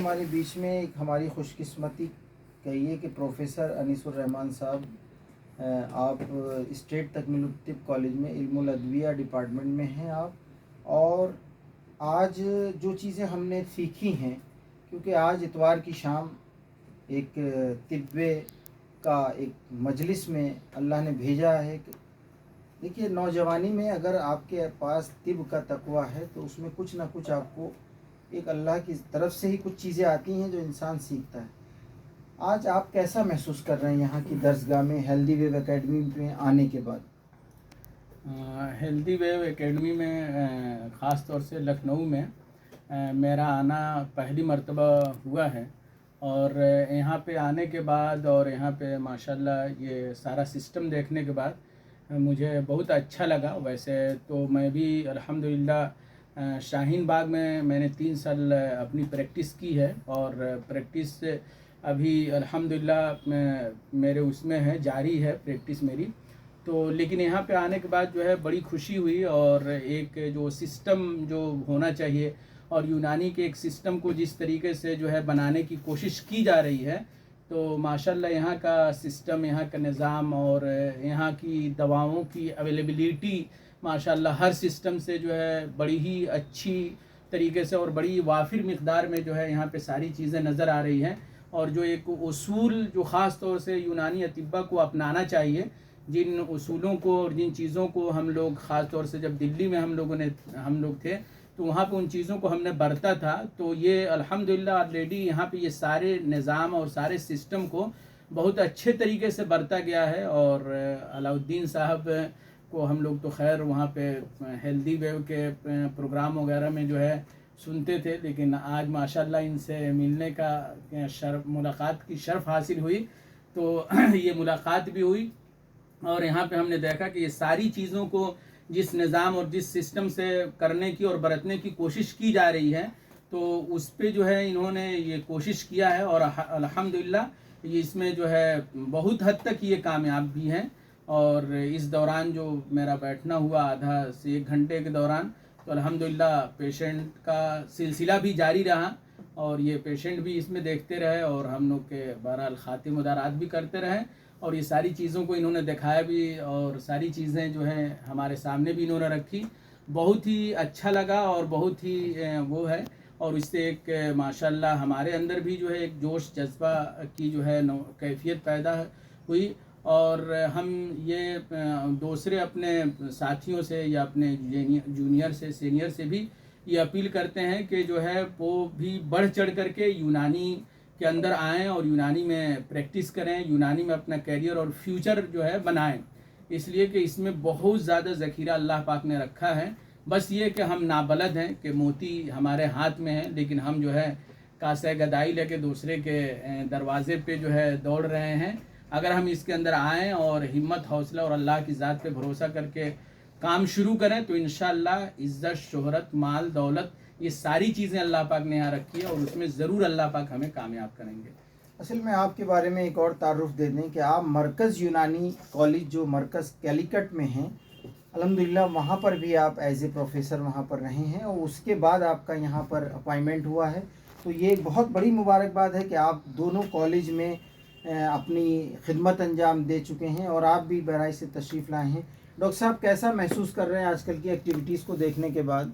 ہمارے بیچ میں ایک ہماری خوش قسمتی کہیے کہ پروفیسر انیس الرحمان صاحب، آپ اسٹیٹ تکمیل الطب کالج میں علم الادویہ ڈپارٹمنٹ میں ہیں آپ، اور آج جو چیزیں ہم نے سیکھی ہیں، کیونکہ آج اتوار کی شام ایک طب کا ایک مجلس میں اللہ نے بھیجا ہے کہ دیکھیے نوجوانی میں اگر آپ کے پاس طب کا تقویٰ ہے تو اس میں کچھ نہ کچھ آپ کو ایک اللہ کی طرف سے ہی کچھ چیزیں آتی ہیں جو انسان سیکھتا ہے۔ آج آپ کیسا محسوس کر رہے ہیں یہاں کی درسگاہ میں ہیلدی ویو اکیڈمی میں آنے کے بعد؟ ہیلدی ویو اکیڈمی میں خاص طور سے لکھنؤ میں میرا آنا پہلی مرتبہ ہوا ہے، اور یہاں پہ آنے کے بعد اور یہاں پہ ماشاءاللہ یہ سارا سسٹم دیکھنے کے بعد مجھے بہت اچھا لگا۔ ویسے تو میں بھی الحمدللہ شاہین باغ میں نے 3 سال اپنی پریکٹس کی ہے، اور پریکٹس ابھی الحمدللہ میرے اس میں ہے، جاری ہے پریکٹس میری تو۔ لیکن یہاں پہ آنے کے بعد جو ہے بڑی خوشی ہوئی، اور ایک جو سسٹم جو ہونا چاہیے اور یونانی کے ایک سسٹم کو جس طریقے سے جو ہے بنانے کی کوشش کی جا رہی ہے، تو ماشاءاللہ یہاں کا سسٹم، یہاں کا نظام اور یہاں کی دواؤں کی اویلیبلٹی ماشاءاللہ ہر سسٹم سے جو ہے بڑی ہی اچھی طریقے سے اور بڑی وافر مقدار میں جو ہے یہاں پہ ساری چیزیں نظر آ رہی ہیں۔ اور جو ایک اصول جو خاص طور سے یونانی اطباء کو اپنانا چاہیے، جن اصولوں کو اور جن چیزوں کو ہم لوگ خاص طور سے جب دلی میں ہم لوگ تھے تو وہاں پہ ان چیزوں کو ہم نے برتا تھا، تو یہ الحمدللہ آلریڈی یہاں پہ یہ سارے نظام اور سارے سسٹم کو بہت اچھے طریقے سے برتا گیا ہے۔ اور علاء الدین صاحب کو ہم لوگ تو خیر وہاں پہ ہیلدی ویو کے پروگرام وغیرہ میں جو ہے سنتے تھے، لیکن آج ماشاءاللہ ان سے ملنے کا ملاقات کی شرف حاصل ہوئی، تو یہ ملاقات بھی ہوئی، اور یہاں پہ ہم نے دیکھا کہ یہ ساری چیزوں کو جس نظام اور جس سسٹم سے کرنے کی اور برتنے کی کوشش کی جا رہی ہے، تو اس پہ جو ہے انہوں نے یہ کوشش کیا ہے، اور الحمدللہ یہ اس میں جو ہے بہت حد تک یہ کامیاب بھی ہیں۔ اور اس دوران جو میرا بیٹھنا ہوا آدھا سے 1 گھنٹے کے دوران، تو الحمدللہ پیشنٹ کا سلسلہ بھی جاری رہا، اور یہ پیشنٹ بھی اس میں دیکھتے رہے، اور ہم لوگ کے بہرحال خاطر مدارات بھی کرتے رہے، اور یہ ساری چیزوں کو انہوں نے دکھایا بھی، اور ساری چیزیں جو ہیں ہمارے سامنے بھی انہوں نے رکھی۔ بہت ہی اچھا لگا اور بہت ہی وہ ہے، اور اس سے ایک ماشاءاللہ ہمارے اندر بھی جو ہے ایک جوش جذبہ کی جو ہے کیفیت پیدا ہوئی، اور ہم یہ دوسرے اپنے ساتھیوں سے یا اپنے جونیئر سے سینئر سے بھی یہ اپیل کرتے ہیں کہ جو ہے وہ بھی بڑھ چڑھ کر کے یونانی کے اندر آئیں اور یونانی میں پریکٹس کریں، یونانی میں اپنا کیریئر اور فیوچر جو ہے بنائیں، اس لیے کہ اس میں بہت زیادہ ذخیرہ اللہ پاک نے رکھا ہے۔ بس یہ کہ ہم نابلد ہیں کہ موتی ہمارے ہاتھ میں ہے، لیکن ہم جو ہے کاسہ گدائی لے کے دوسرے کے دروازے پہ جو ہے دوڑ رہے ہیں۔ اگر ہم اس کے اندر آئیں اور ہمت حوصلہ اور اللہ کی ذات پہ بھروسہ کر کے کام شروع کریں، تو انشاءاللہ عزت، شہرت، مال، دولت، یہ ساری چیزیں اللہ پاک نے یہاں رکھی ہے، اور اس میں ضرور اللہ پاک ہمیں کامیاب کریں گے۔ اصل میں آپ کے بارے میں ایک اور تعارف دے دیں کہ آپ مرکز یونانی کالج جو مرکز کیلیکٹ میں ہیں، الحمدللہ وہاں پر بھی آپ ایز اے پروفیسر وہاں پر رہے ہیں، اور اس کے بعد آپ کا یہاں پر اپائنمنٹ ہوا ہے، تو یہ ایک بہت بڑی مبارکباد ہے کہ آپ دونوں کالج میں اپنی خدمت انجام دے چکے ہیں، اور آپ بھی براہ سے تشریف لائے ہیں۔ ڈاکٹر صاحب کیسا محسوس کر رہے ہیں آج کل کی ایکٹیویٹیز کو دیکھنے کے بعد،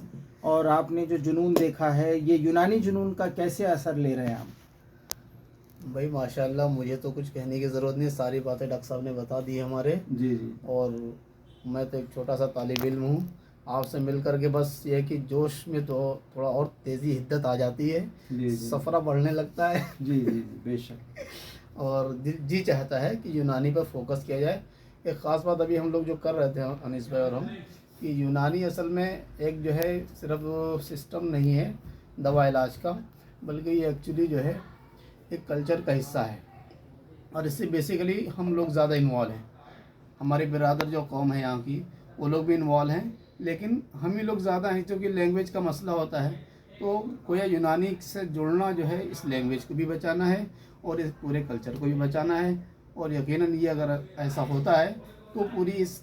اور آپ نے جو جنون دیکھا ہے یہ یونانی جنون کا کیسے اثر لے رہے ہیں آپ؟ بھائی ماشاءاللہ مجھے تو کچھ کہنے کی ضرورت نہیں، ساری باتیں ڈاکٹر صاحب نے بتا دی ہمارے۔ جی جی۔ اور میں تو ایک چھوٹا سا طالب علم ہوں، آپ سے مل کر کے بس یہ ہے کہ جوش میں تو تھوڑا اور تیزی حدت آ جاتی ہے، سفرہ بڑھنے لگتا ہے۔ جی جی بے شک۔ اور جی چاہتا ہے کہ یونانی پر فوکس کیا جائے۔ ایک خاص بات ابھی ہم لوگ جو کر رہے تھے انیس بھائی اور ہم، کہ یونانی اصل میں ایک جو ہے صرف سسٹم نہیں ہے دوا علاج کا، بلکہ یہ ایکچولی جو ہے ایک کلچر کا حصہ ہے، اور اس سے بیسیکلی ہم لوگ زیادہ انوالو ہیں۔ ہماری برادر جو قوم ہے یہاں کی، وہ لوگ بھی انوالو ہیں، لیکن ہم ہی لوگ زیادہ ہیں، کیونکہ لینگویج کا مسئلہ ہوتا ہے، تو گویا یونانی سے جڑنا جو ہے اس لینگویج کو بھی بچانا ہے اور اس پورے کلچر کو بھی بچانا ہے، اور یقیناً یہ اگر ایسا ہوتا ہے تو پوری اس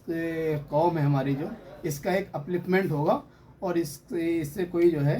قوم ہے ہماری جو، اس کا ایک اپلفمنٹ ہوگا، اور اس سے کوئی جو ہے